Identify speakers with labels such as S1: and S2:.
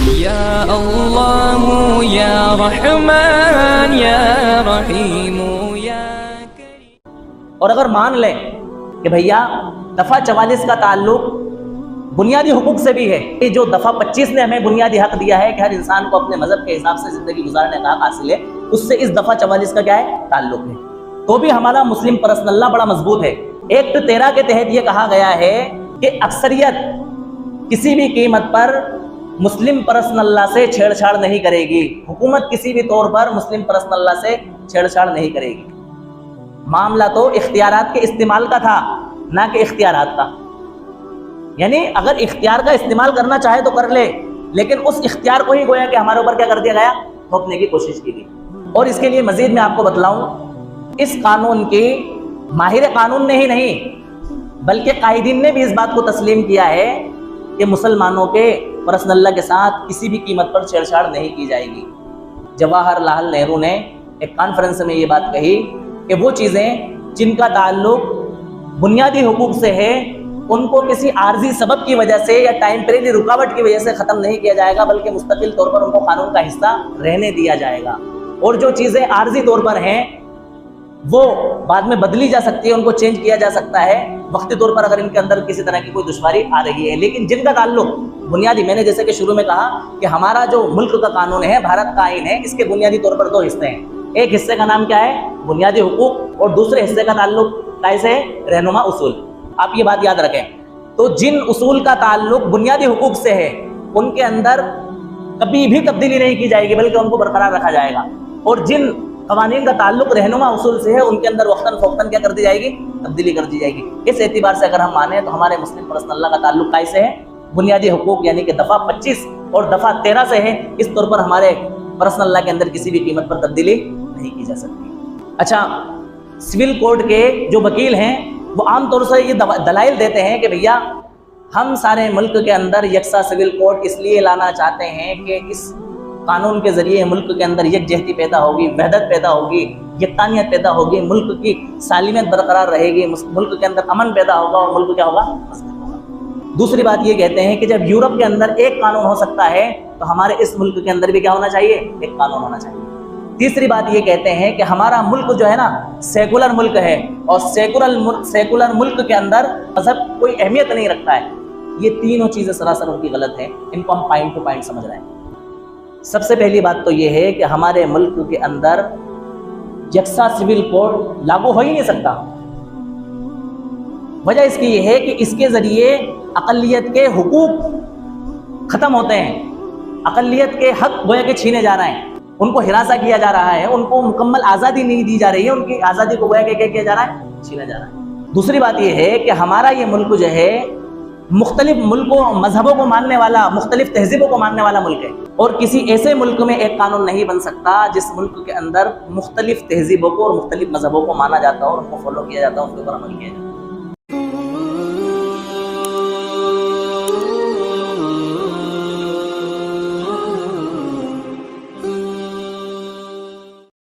S1: یا اللہ یا رحمان یا رحیم یا کریم۔
S2: اور اگر مان لیں کہ بھیا دفعہ 44 کا تعلق بنیادی حقوق سے بھی ہے، کہ جو دفعہ 25 نے ہمیں بنیادی حق دیا ہے کہ ہر انسان کو اپنے مذہب کے حساب سے زندگی گزارنے کا حق حاصل ہے، اس سے اس دفعہ 44 کا کیا ہے تعلق ہے، تو بھی ہمارا مسلم پرسنل لا بڑا مضبوط ہے۔ ایکٹ 13 کے تحت یہ کہا گیا ہے کہ اکثریت کسی بھی قیمت پر مسلم پرسنل لا سے چھیڑ چھاڑ نہیں کرے گی، حکومت کسی بھی طور پر مسلم پرسنل لا سے چھیڑ چھاڑ نہیں کرے گی۔ معاملہ تو اختیارات کے استعمال کا تھا، نہ کہ اختیارات کا، یعنی اگر اختیار کا استعمال کرنا چاہے تو کر لے، لیکن اس اختیار کو ہی گویا کہ ہمارے اوپر کیا کر دیا گیا، تھوپنے کی کوشش کی گئی۔ اور اس کے لیے مزید میں آپ کو بتلاؤں، اس قانون کی ماہر قانون نے ہی نہیں بلکہ قائدین نے بھی اس بات کو تسلیم کیا ہے کہ مسلمانوں کے پرسنل لا کے ساتھ کسی بھی قیمت پر چھیڑ چھاڑ نہیں کی جائے گی۔ جواہر لال نہرو نے ایک کانفرنس میں یہ بات کہی کہ وہ چیزیں جن کا تعلق بنیادی حقوق سے ہے ان کو کسی عارضی سبب کی وجہ سے یا ٹائمپریری رکاوٹ کی وجہ سے ختم نہیں کیا جائے گا، بلکہ مستقل طور پر ان کو قانون کا حصہ رہنے دیا جائے گا۔ اور جو چیزیں عارضی طور پر ہیں وہ بعد میں بدلی جا سکتی ہے، ان کو چینج کیا جا سکتا ہے وقتی طور پر اگر ان کے اندر کسی طرح کی کوئی دشواری آ رہی ہے، لیکن جن کا تعلق بنیادی، میں نے جیسے کہ شروع میں کہا کہ ہمارا جو ملک کا قانون ہے، بھارت کا آئین ہے، اس کے بنیادی طور پر 2 حصے ہیں۔ ایک حصے کا نام کیا ہے، بنیادی حقوق، اور دوسرے حصے کا تعلق کیسے ہے، رہنما اصول۔ آپ یہ بات یاد رکھیں، تو جن اصول کا تعلق بنیادی حقوق سے ہے ان کے اندر کبھی بھی تبدیلی نہیں کی جائے گی، بلکہ ان کو برقرار رکھا جائے گا، اور جن قوانین کا تعلق رہنما اصول سے ہے ان کے اندر وقتاً فوقتاً کیا کر دی جائے گی، تبدیلی کر دی جائے گی۔ اس اعتبار سے اگر ہم مانیں تو ہمارے مسلم پرسنل لا کا تعلق کیسے ہے، بنیادی حقوق یعنی کہ دفعہ 25 اور دفعہ 13 سے ہے۔ اس طور پر ہمارے پرسنل لا کے اندر کسی بھی قیمت پر تبدیلی نہیں کی جا سکتی۔ اچھا، سول کوڈ کے جو وکیل ہیں وہ عام طور سے یہ دلائل دیتے ہیں کہ بھیا ہم سارے ملک کے اندر یکساں سول کوڈ اس لیے لانا چاہتے ہیں کہ اس قانون کے ذریعے ملک کے اندر یکجہتی پیدا ہوگی، وحدت پیدا ہوگی، یکتانیت پیدا ہوگی، ملک کی سالمیت برقرار رہے گی، ملک کے اندر امن پیدا ہوگا اور ملک کیا ہوگا، مضبوط ہوگا۔ دوسری بات یہ کہتے ہیں کہ جب یورپ کے اندر ایک قانون ہو سکتا ہے تو ہمارے اس ملک کے اندر بھی کیا ہونا چاہیے، ایک قانون ہونا چاہیے۔ تیسری بات یہ کہتے ہیں کہ ہمارا ملک جو ہے نا سیکولر ملک ہے، اور سیکولر ملک کے اندر مذہب کوئی اہمیت نہیں رکھتا ہے۔ یہ تینوں چیزیں سراسر ان کی غلط ہیں، ان کو ہم پوائنٹ ٹو پوائنٹ سمجھ رہے ہیں۔ سب سے پہلی بات تو یہ ہے کہ ہمارے ملک کے اندر یکساں سول کوڈ لاگو ہو ہی نہیں سکتا۔ وجہ اس کی یہ ہے کہ اس کے ذریعے اقلیت کے حقوق ختم ہوتے ہیں، اقلیت کے حق گویا کہ چھینے جا رہے ہیں، ان کو ہراساں کیا جا رہا ہے، ان کو مکمل آزادی نہیں دی جا رہی ہے، ان کی آزادی کو گویا کہ کیا کیا جا رہا ہے، چھینا جا رہا ہے۔ دوسری بات یہ ہے کہ ہمارا یہ ملک جو ہے مختلف ملکوں، مذہبوں کو ماننے والا، مختلف تہذیبوں کو ماننے والا ملک ہے، اور کسی ایسے ملک میں ایک قانون نہیں بن سکتا جس ملک کے اندر مختلف تہذیبوں کو اور مختلف مذہبوں کو مانا جاتا ہو اور ان کو فالو کیا جاتا ہو، اس کے اوپر عمل کیا جاتا ہے۔